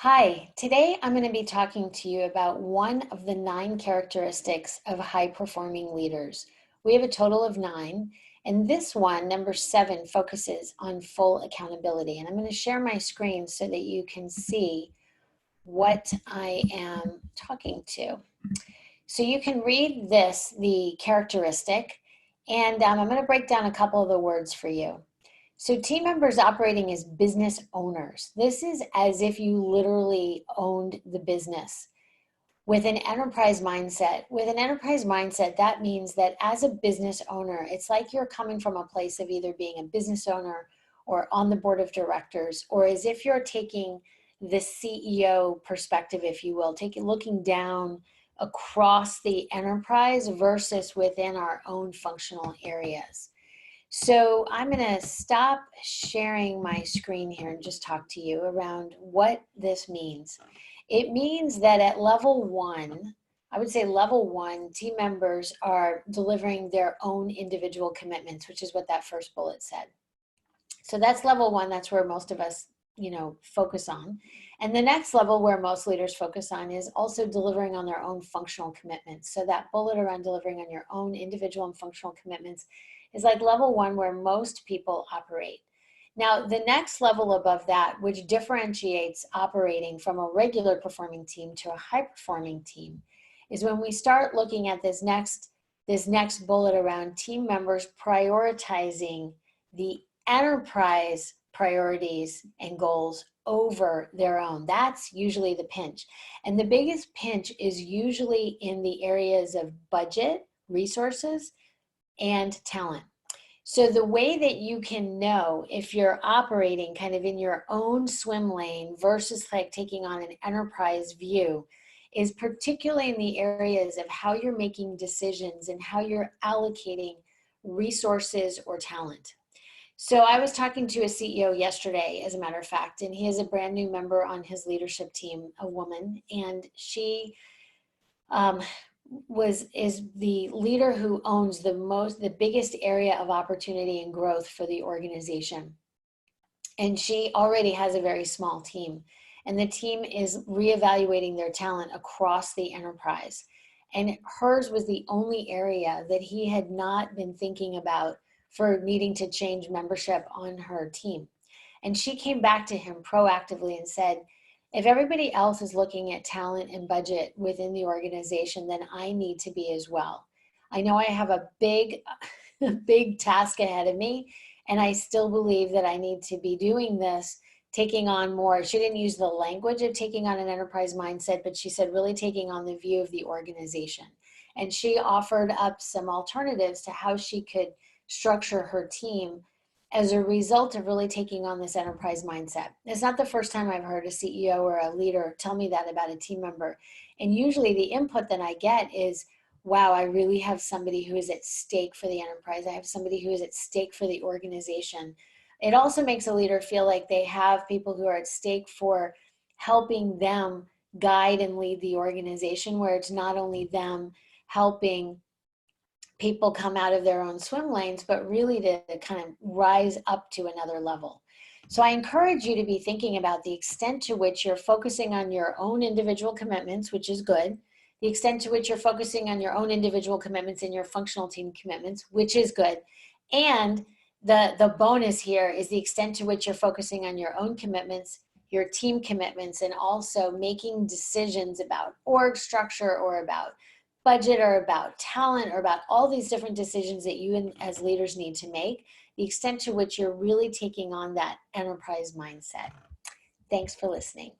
Hi, today I'm going to be talking to you about one of the 9 characteristics of high-performing leaders. We have a total of 9, and this one, number 7, focuses on full accountability. And I'm going to share my screen so that you can see what I am talking to. So you can read this, the characteristic, and I'm going to break down a couple of the words for you. So team members operating as business owners. This is as if you literally owned the business with an enterprise mindset. With an enterprise mindset, that means that as a business owner, it's like you're coming from a place of either being a business owner or on the board of directors, or as if you're taking the CEO perspective, if you will, looking down across the enterprise versus within our own functional areas. So I'm going to stop sharing my screen here and just talk to you around what this means. It means that at level 1, I would say level 1, team members are delivering their own individual commitments, which is what that first bullet said. So that's level 1. That's where most of us, focus on. And the next level where most leaders focus on is also delivering on their own functional commitments. So that bullet around delivering on your own individual and functional commitments is like level 1 where most people operate. Now, the next level above that, which differentiates operating from a regular performing team to a high performing team, is when we start looking at this next bullet around team members prioritizing the enterprise priorities and goals over their own. That's usually the pinch. And the biggest pinch is usually in the areas of budget, resources, and talent. So the way that you can know if you're operating kind of in your own swim lane versus like taking on an enterprise view is particularly in the areas of how you're making decisions and how you're allocating resources or talent. So I was talking to a CEO yesterday, as a matter of fact, and he has a brand new member on his leadership team, a woman, and she is the leader who owns the biggest area of opportunity and growth for the organization. And she already has a very small team, and the team is reevaluating their talent across the enterprise. And hers was the only area that he had not been thinking about for needing to change membership on her team. And she came back to him proactively and said, if everybody else is looking at talent and budget within the organization, then I need to be as well. I know I have a big task ahead of me, and I still believe that I need to be doing this, taking on more. She didn't use the language of taking on an enterprise mindset, but she said really taking on the view of the organization. And she offered up some alternatives to how she could structure her team as a result of really taking on this enterprise mindset. It's not the first time I've heard a CEO or a leader tell me that about a team member. And usually the input that I get is, wow, I really have somebody who is at stake for the enterprise. I have somebody who is at stake for the organization. It also makes a leader feel like they have people who are at stake for helping them guide and lead the organization, where it's not only them helping people come out of their own swim lanes, but really to kind of rise up to another level. So I encourage you to be thinking about the extent to which you're focusing on your own individual commitments, which is good, the extent to which you're focusing on your own individual commitments and your functional team commitments, which is good. And the bonus here is the extent to which you're focusing on your own commitments, your team commitments, and also making decisions about org structure or about budget or about talent or about all these different decisions that you as leaders need to make, the extent to which you're really taking on that enterprise mindset. Thanks for listening.